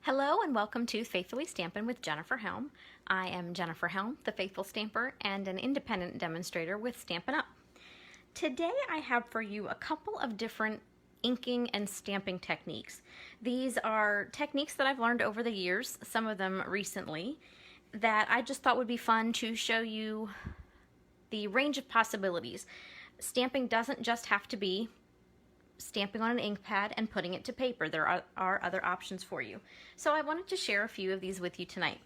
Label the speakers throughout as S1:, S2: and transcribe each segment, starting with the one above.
S1: Hello and welcome to Faithfully Stampin' with Jennifer Helm. I am Jennifer Helm, the Faithful Stamper and an independent demonstrator with Stampin' Up! Today I have for you a couple of different inking and stamping techniques. These are techniques that I've learned over the years, some of them recently, that I just thought would be fun to show you the range of possibilities. Stamping doesn't just have to be stamping on an ink pad and putting it to paper. There are other options for you. So I wanted to share a few of these with you tonight.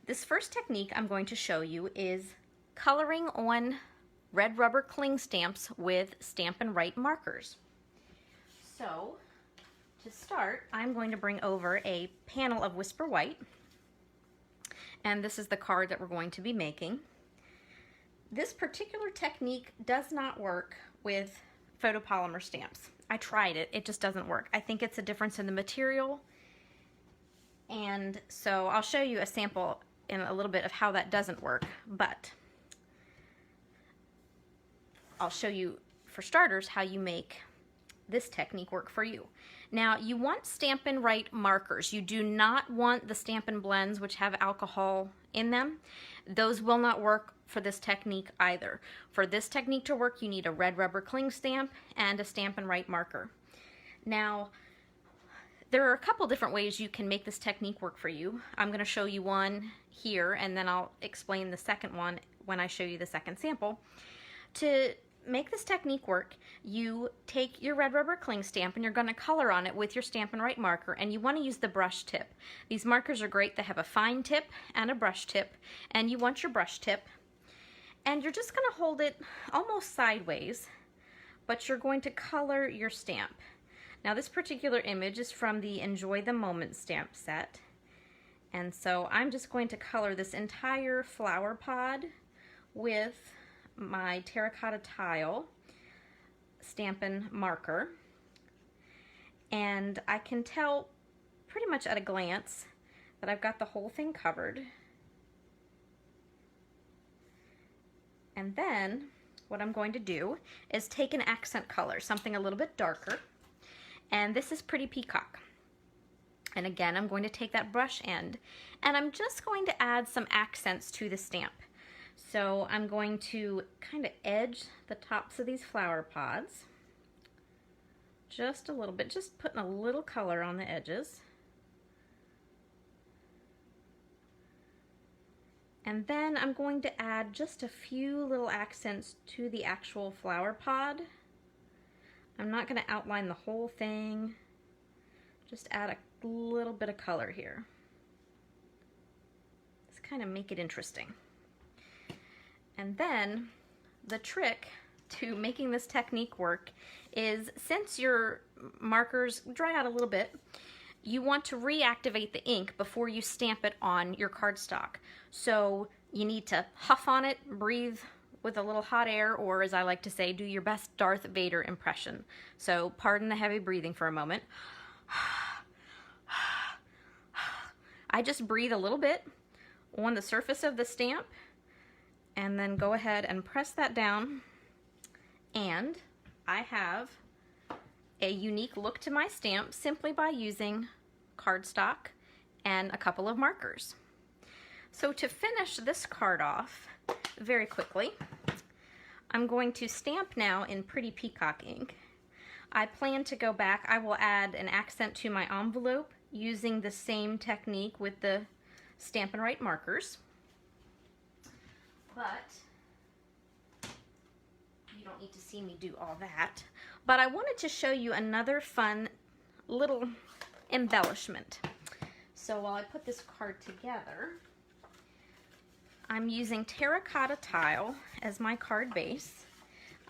S1: This first technique I'm going to show you is coloring on red rubber cling stamps with Stampin' Write markers. So to start, I'm going to bring over a panel of Whisper White, and this is the card that we're going to be making. This particular technique does not work with photopolymer stamps. I tried it, it just doesn't work. I think it's a difference in the material, and so I'll show you a sample in a little bit of how that doesn't work, but I'll show you, for starters, how you make this technique work for you. Now, you want Stampin' Write markers. You do not want the Stampin' Blends, which have alcohol in them. Those will not work for this technique either. For this technique to work, you need a red rubber cling stamp and a Stampin' Write marker. Now, there are a couple different ways you can make this technique work for you. I'm going to show you one here, and then I'll explain the second one when I show you the second sample. To make this technique work, you take your red rubber cling stamp and you're going to color on it with your Stampin' Write marker, and you want to use the brush tip. These markers are great. They have a fine tip and a brush tip, and you want your brush tip, and you're just going to hold it almost sideways, but you're going to color your stamp. Now, this particular image is from the Enjoy the Moment stamp set, and so I'm just going to color this entire flower pod with my terracotta tile Stampin' marker, and I can tell pretty much at a glance that I've got the whole thing covered. And then what I'm going to do is take an accent color, something a little bit darker, and this is Pretty Peacock. And again, I'm going to take that brush end and I'm just going to add some accents to the stamp. So I'm going to kind of edge the tops of these flower pods just a little bit, just putting a little color on the edges. And then I'm going to add just a few little accents to the actual flower pod. I'm not going to outline the whole thing, just add a little bit of color here. Just kind of make it interesting. And then the trick to making this technique work is, since your markers dry out a little bit, you want to reactivate the ink before you stamp it on your cardstock. So you need to huff on it, breathe with a little hot air, or as I like to say, do your best Darth Vader impression. So pardon the heavy breathing for a moment. I just breathe a little bit on the surface of the stamp, and then go ahead and press that down, and I have a unique look to my stamp simply by using cardstock and a couple of markers. So to finish this card off very quickly, I'm going to stamp now in Pretty Peacock ink. I plan to go back. I will add an accent to my envelope using the same technique with the Stampin' Write markers. But you don't need to see me do all that. But I wanted to show you another fun little embellishment. So while I put this card together, I'm using terracotta tile as my card base.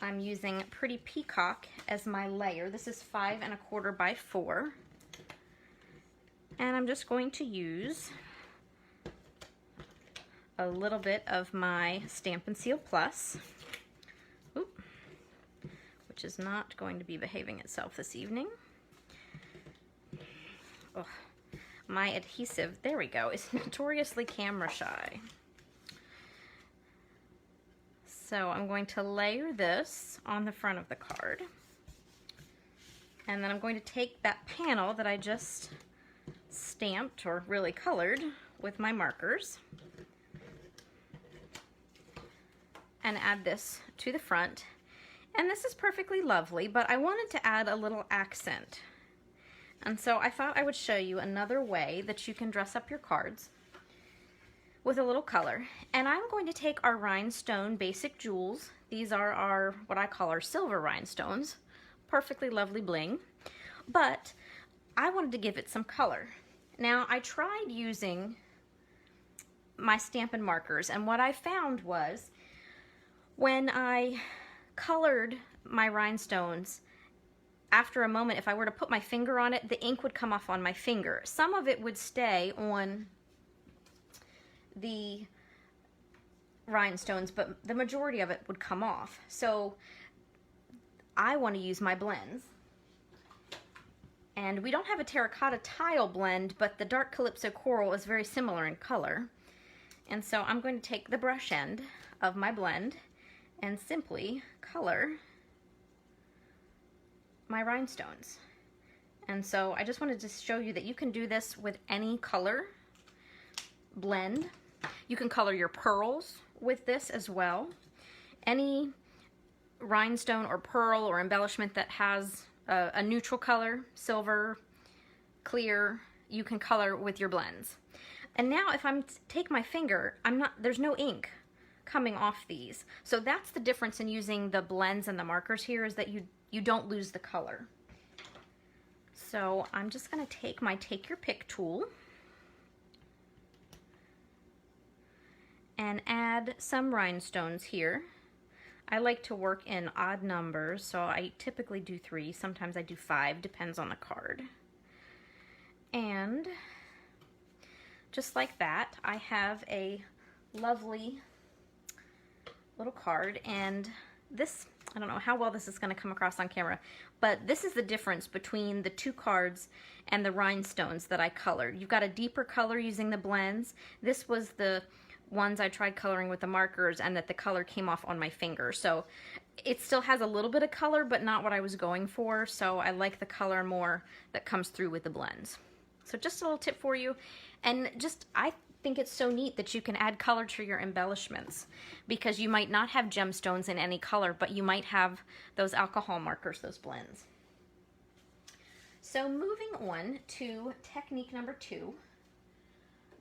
S1: I'm using Pretty Peacock as my layer. This is 5 1/4 by 4. And I'm just going to use a little bit of my Stampin' Seal Plus, which is not going to be behaving itself this evening. Oh, my adhesive, there we go, is notoriously camera shy. So I'm going to layer this on the front of the card, and then I'm going to take that panel that I just stamped or really colored with my markers and add this to the front. And this is perfectly lovely, but I wanted to add a little accent. And so I thought I would show you another way that you can dress up your cards with a little color. And I'm going to take our rhinestone basic jewels. These are our, what I call our silver rhinestones. Perfectly lovely bling. But I wanted to give it some color. Now, I tried using my Stampin' markers, and what I found was when I colored my rhinestones, after a moment, if I were to put my finger on it, the ink would come off on my finger. Some of it would stay on the rhinestones, but the majority of it would come off. So I want to use my blends. And we don't have a terracotta tile blend, but the dark Calypso coral is very similar in color. And so I'm going to take the brush end of my blend and simply color my rhinestones. And so I just wanted to show you that you can do this with any color blend. You can color your pearls with this as well. Any rhinestone or pearl or embellishment that has a neutral color, silver, clear, you can color with your blends. And now if I take my finger, there's no ink coming off these. So that's the difference in using the blends and the markers here, is that you don't lose the color. So I'm just going to take my Take Your Pick tool and add some rhinestones here. I like to work in odd numbers, so I typically do 3. Sometimes I do 5, depends on the card. And just like that, I have a lovely little card, and this, I don't know how well this is going to come across on camera, but this is the difference between the 2 cards and the rhinestones that I colored. You've got a deeper color using the blends. This was the ones I tried coloring with the markers, and that the color came off on my finger. So it still has a little bit of color, but not what I was going for. So I like the color more that comes through with the blends. So just a little tip for you. And just, I think it's so neat that you can add color to your embellishments, because you might not have gemstones in any color, but you might have those alcohol markers, those blends. So moving on to technique number 2.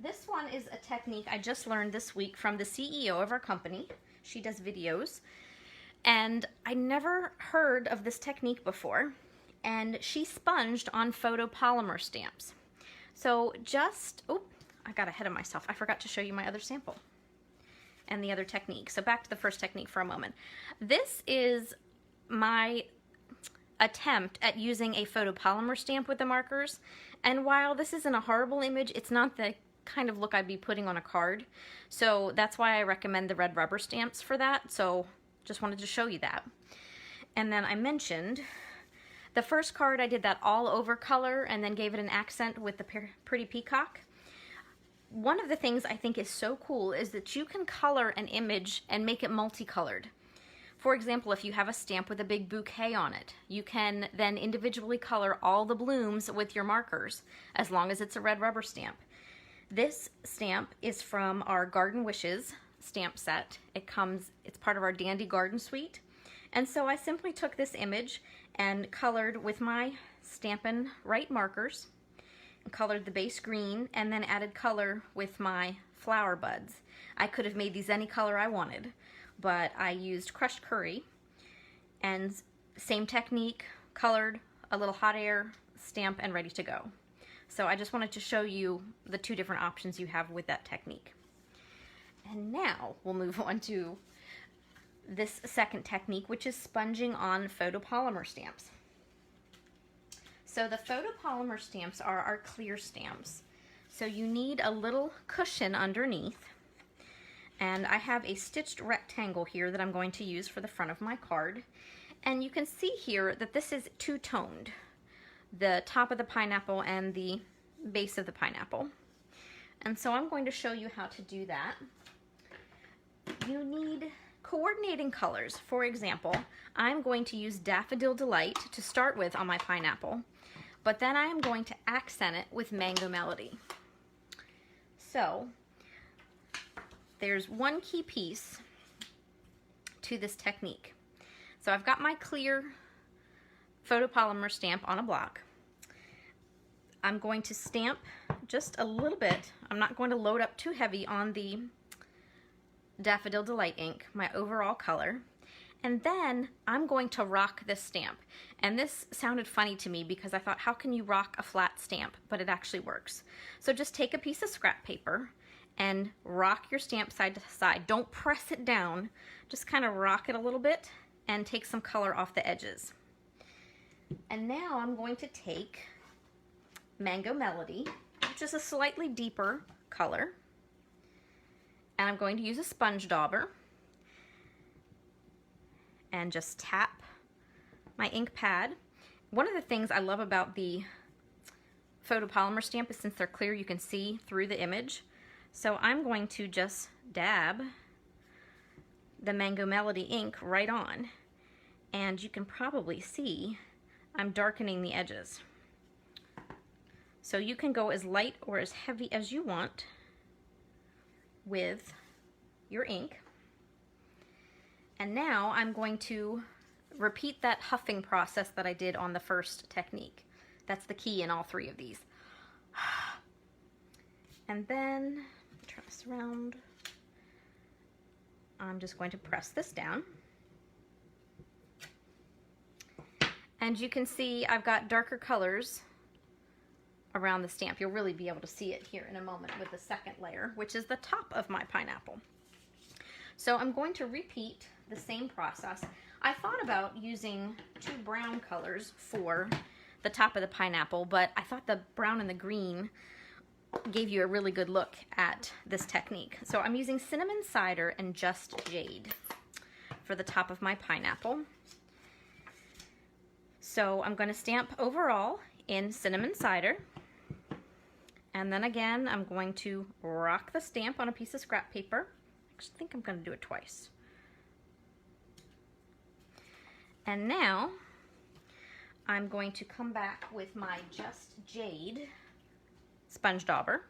S1: This one is a technique I just learned this week from the CEO of our company. She does videos, and I never heard of this technique before, and she sponged on photopolymer stamps. So just, oh, I got ahead of myself. I forgot to show you my other sample and the other technique. So back to the first technique for a moment. This is my attempt at using a photopolymer stamp with the markers, and while this isn't a horrible image, it's not the kind of look I'd be putting on a card. So that's why I recommend the red rubber stamps for that. So just wanted to show you that. And then I mentioned the first card, I did that all over color and then gave it an accent with the pretty peacock. One of the things I think is so cool is that you can color an image and make it multicolored. For example, if you have a stamp with a big bouquet on it, you can then individually color all the blooms with your markers, as long as it's a red rubber stamp. This stamp is from our Garden Wishes stamp set. It's part of our Dandy Garden Suite. And so I simply took this image and colored with my Stampin' Right markers, and colored the base green, and then added color with my flower buds. I could have made these any color I wanted, but I used crushed curry, and same technique, colored, a little hot air, stamp, and ready to go. So I just wanted to show you the 2 different options you have with that technique. And now we'll move on to this second technique, which is sponging on photopolymer stamps. So the photopolymer stamps are our clear stamps. So you need a little cushion underneath. And I have a stitched rectangle here that I'm going to use for the front of my card. And you can see here that this is 2-toned. The top of the pineapple and the base of the pineapple. And so I'm going to show you how to do that. You need coordinating colors. For example, I'm going to use Daffodil Delight to start with on my pineapple, but then I am going to accent it with Mango Melody. So there's one key piece to this technique. So I've got my clear photopolymer stamp on a block. I'm going to stamp just a little bit. I'm not going to load up too heavy on the Daffodil Delight ink, my overall color. And then I'm going to rock this stamp. And this sounded funny to me because I thought, how can you rock a flat stamp? But it actually works. So just take a piece of scrap paper and rock your stamp side to side. Don't press it down. Just kind of rock it a little bit and take some color off the edges. And now I'm going to take Mango Melody, which is a slightly deeper color, and I'm going to use a sponge dauber and just tap my ink pad. One of the things I love about the photopolymer stamp is since they're clear, you can see through the image. So I'm going to just dab the Mango Melody ink right on, and you can probably see I'm darkening the edges. So you can go as light or as heavy as you want with your ink. And now I'm going to repeat that huffing process that I did on the first technique. That's the key in all three of these. And then, turn this around. I'm just going to press this down. And you can see I've got darker colors around the stamp. You'll really be able to see it here in a moment with the second layer, which is the top of my pineapple. So I'm going to repeat the same process. I thought about using two brown colors for the top of the pineapple, but I thought the brown and the green gave you a really good look at this technique. So I'm using cinnamon cider and just jade for the top of my pineapple. So I'm going to stamp overall in cinnamon cider. And then again, I'm going to rock the stamp on a piece of scrap paper. I think I'm going to do it twice. And now I'm going to come back with my Just Jade sponge dauber.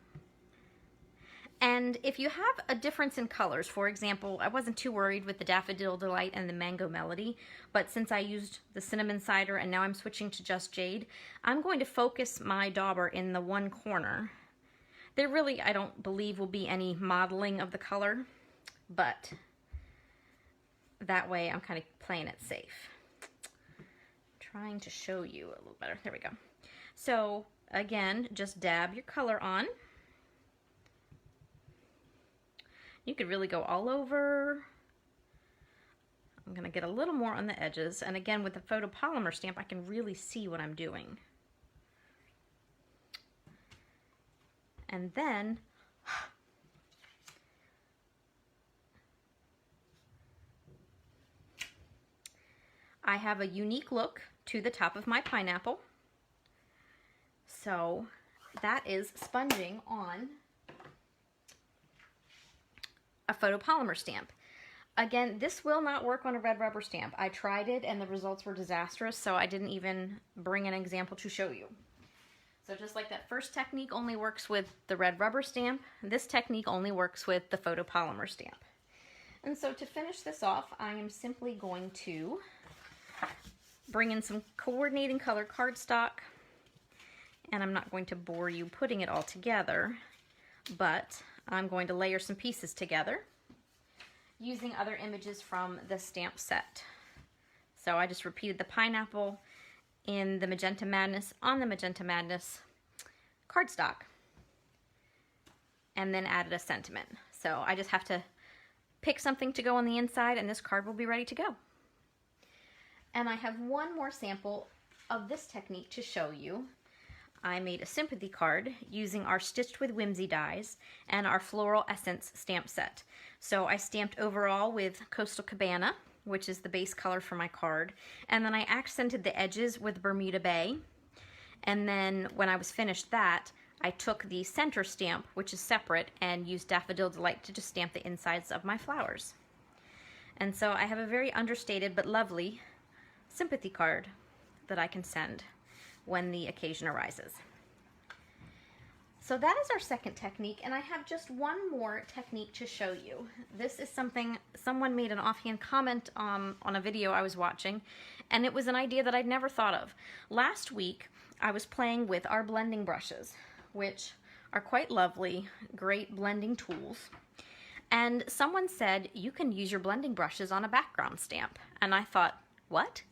S1: And if you have a difference in colors, for example, I wasn't too worried with the Daffodil Delight and the Mango Melody, but since I used the cinnamon cider and now I'm switching to Just Jade, I'm going to focus my dauber in the one corner. There really, I don't believe, will be any modeling of the color, but that way I'm kind of playing it safe. Trying to show you a little better. There we go. So again, just dab your color on. You could really go all over. I'm going to get a little more on the edges. And again, with the photopolymer stamp, I can really see what I'm doing. And then I have a unique look to the top of my pineapple. So that is sponging on a photopolymer stamp. Again, this will not work on a red rubber stamp. I tried it and the results were disastrous, so I didn't even bring an example to show you. So just like that first technique only works with the red rubber stamp, this technique only works with the photopolymer stamp. And so to finish this off, I am simply going to bring in some coordinating color cardstock, and I'm not going to bore you putting it all together, but I'm going to layer some pieces together using other images from the stamp set. So I just repeated the pineapple in the Magenta Madness on the Magenta Madness cardstock and then added a sentiment. So I just have to pick something to go on the inside and this card will be ready to go. And I have one more sample of this technique to show you. I made a sympathy card using our Stitched with Whimsy dies and our Floral Essence stamp set. So I stamped overall with Coastal Cabana, which is the base color for my card, and then I accented the edges with Bermuda Bay. And then when I was finished that, I took the center stamp, which is separate, and used Daffodil Delight to just stamp the insides of my flowers. And so I have a very understated but lovely sympathy card that I can send. when the occasion arises. So that is our second technique, and I have just one more technique to show you. This is something someone made an offhand comment on a video I was watching, and it was an idea that I'd never thought of. Last week, I was playing with our blending brushes, which are quite lovely, great blending tools. And someone said, you can use your blending brushes on a background stamp. And I thought, what?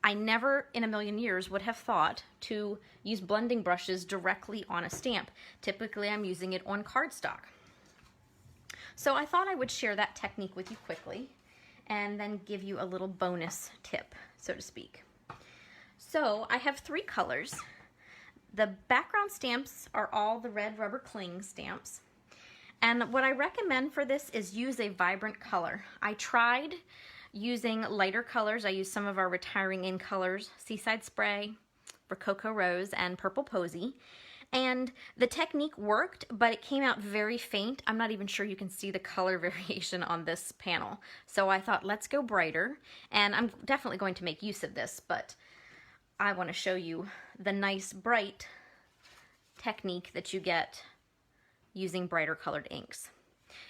S1: I never in a million years would have thought to use blending brushes directly on a stamp. Typically, I'm using it on cardstock. So I thought I would share that technique with you quickly and then give you a little bonus tip, so to speak. So I have 3 colors. The background stamps are all the red rubber cling stamps. And what I recommend for this is use a vibrant color. I tried using lighter colors. I used some of our Retiring In colors, Seaside Spray, Rococo Rose, and Purple Posy. And the technique worked, but it came out very faint. I'm not even sure you can see the color variation on this panel. So I thought, let's go brighter. And I'm definitely going to make use of this, but I want to show you the nice bright technique that you get using brighter colored inks.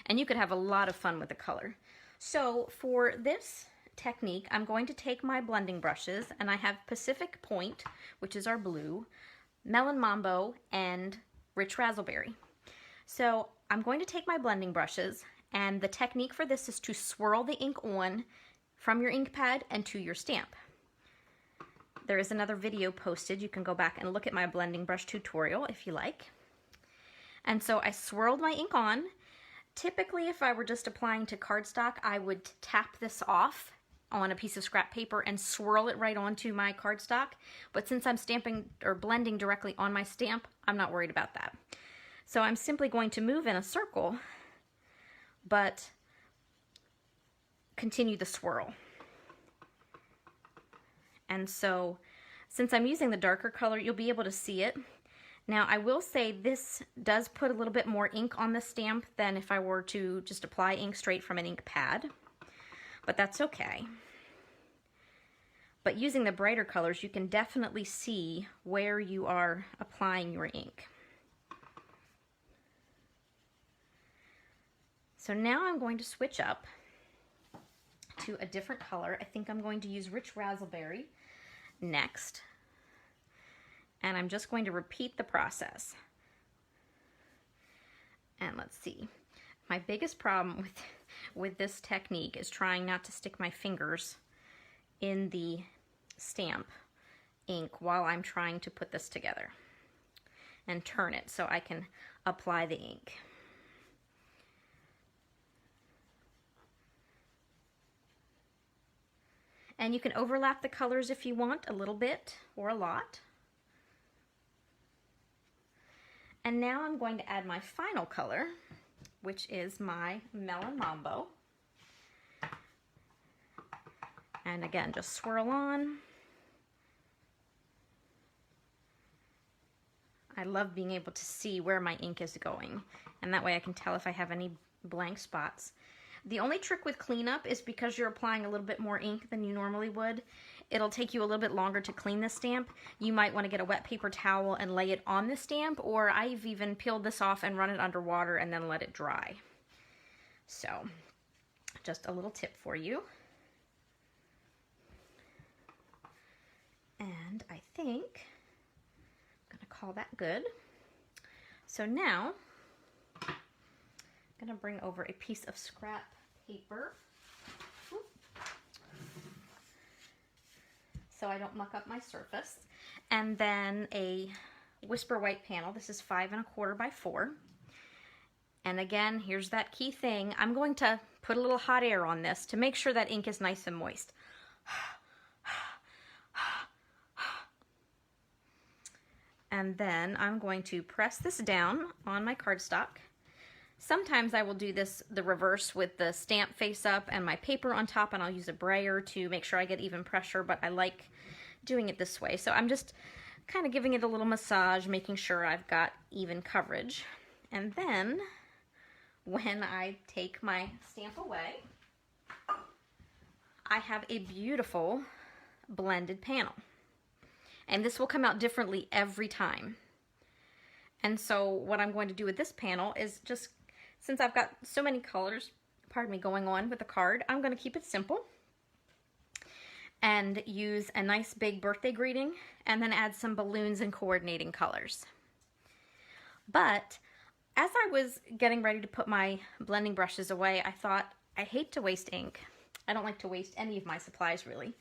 S1: And you could have a lot of fun with the color. So for this technique, I'm going to take my blending brushes, and I have Pacific Point, which is our blue, Melon Mambo, and Rich Razzleberry. So I'm going to take my blending brushes, and the technique for this is to swirl the ink on from your ink pad and to your stamp. There is another video posted. You can go back and look at my blending brush tutorial if you like. And so I swirled my ink on. Typically, if I were just applying to cardstock, I would tap this off on a piece of scrap paper and swirl it right onto my cardstock. But since I'm stamping or blending directly on my stamp, I'm not worried about that. So I'm simply going to move in a circle, but continue the swirl. And so, since I'm using the darker color, you'll be able to see it. Now, I will say this does put a little bit more ink on the stamp than if I were to just apply ink straight from an ink pad, but that's okay. But using the brighter colors, you can definitely see where you are applying your ink. So now I'm going to switch up to a different color. I think I'm going to use Rich Razzleberry next. And I'm just going to repeat the process. And let's see. My biggest problem with this technique is trying not to stick my fingers in the stamp ink while I'm trying to put this together. And turn it so I can apply the ink. And you can overlap the colors if you want, a little bit or a lot. And now I'm going to add my final color, which is my Melon Mambo. And again, just swirl on. I love being able to see where my ink is going, and that way I can tell if I have any blank spots. The only trick with cleanup is because you're applying a little bit more ink than you normally would, it'll take you a little bit longer to clean the stamp. You might want to get a wet paper towel and lay it on the stamp, or I've even peeled this off and run it under water and then let it dry. So, just a little tip for you. And I think I'm going to call that good. So now, I'm going to bring over a piece of scrap paper so I don't muck up my surface, and then a Whisper White panel. This is 5 1/4 by 4. And again, here's that key thing. I'm going to put a little hot air on this to make sure that ink is nice and moist. And then I'm going to press this down on my cardstock. Sometimes I will do this the reverse with the stamp face up and my paper on top, and I'll use a brayer to make sure I get even pressure, but I like doing it this way. So I'm just kind of giving it a little massage, making sure I've got even coverage. And then when I take my stamp away, I have a beautiful blended panel. And this will come out differently every time. And so what I'm going to do with this panel is just, since I've got so many colors, pardon me, going on with the card, I'm going to keep it simple and use a nice big birthday greeting and then add some balloons and coordinating colors. But as I was getting ready to put my blending brushes away, I thought, I hate to waste ink. I don't like to waste any of my supplies, really.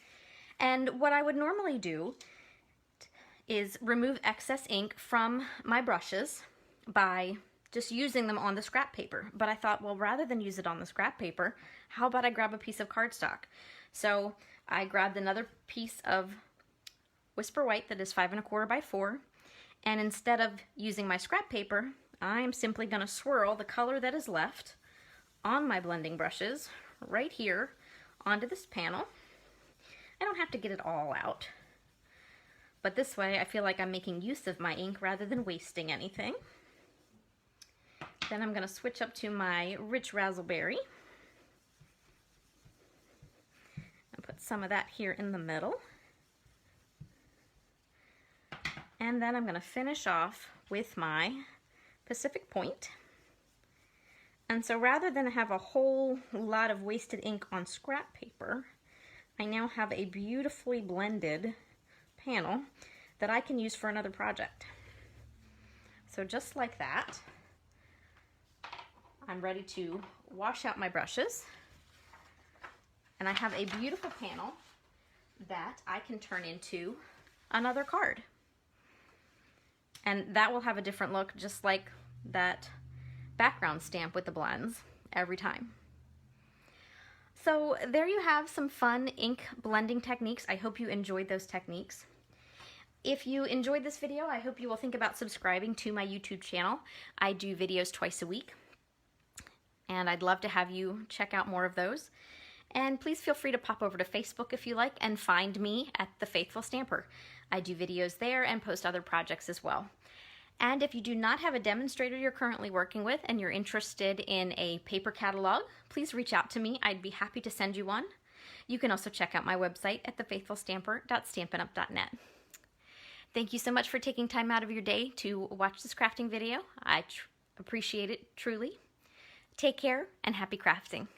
S1: And what I would normally do is remove excess ink from my brushes by just using them on the scrap paper. But I thought, well, rather than use it on the scrap paper, how about I grab a piece of cardstock? So I grabbed another piece of Whisper White that is 5 1/4 by 4, and instead of using my scrap paper, I'm simply going to swirl the color that is left on my blending brushes right here onto this panel. I don't have to get it all out, but this way I feel like I'm making use of my ink rather than wasting anything. Then I'm going to switch up to my Rich Razzleberry and put some of that here in the middle. And then I'm going to finish off with my Pacific Point. And so rather than have a whole lot of wasted ink on scrap paper, I now have a beautifully blended panel that I can use for another project. So just like that, I'm ready to wash out my brushes, and I have a beautiful panel that I can turn into another card. And that will have a different look, just like that background stamp with the blends every time. So there you have some fun ink blending techniques. I hope you enjoyed those techniques. If you enjoyed this video, I hope you will think about subscribing to my YouTube channel. I do videos twice a week, and I'd love to have you check out more of those. And please feel free to pop over to Facebook if you like and find me at The Faithful Stamper. I do videos there and post other projects as well. And if you do not have a demonstrator you're currently working with and you're interested in a paper catalog, please reach out to me. I'd be happy to send you one. You can also check out my website at thefaithfulstamper.stampinup.net. Thank you so much for taking time out of your day to watch this crafting video. I appreciate it truly. Take care and happy crafting.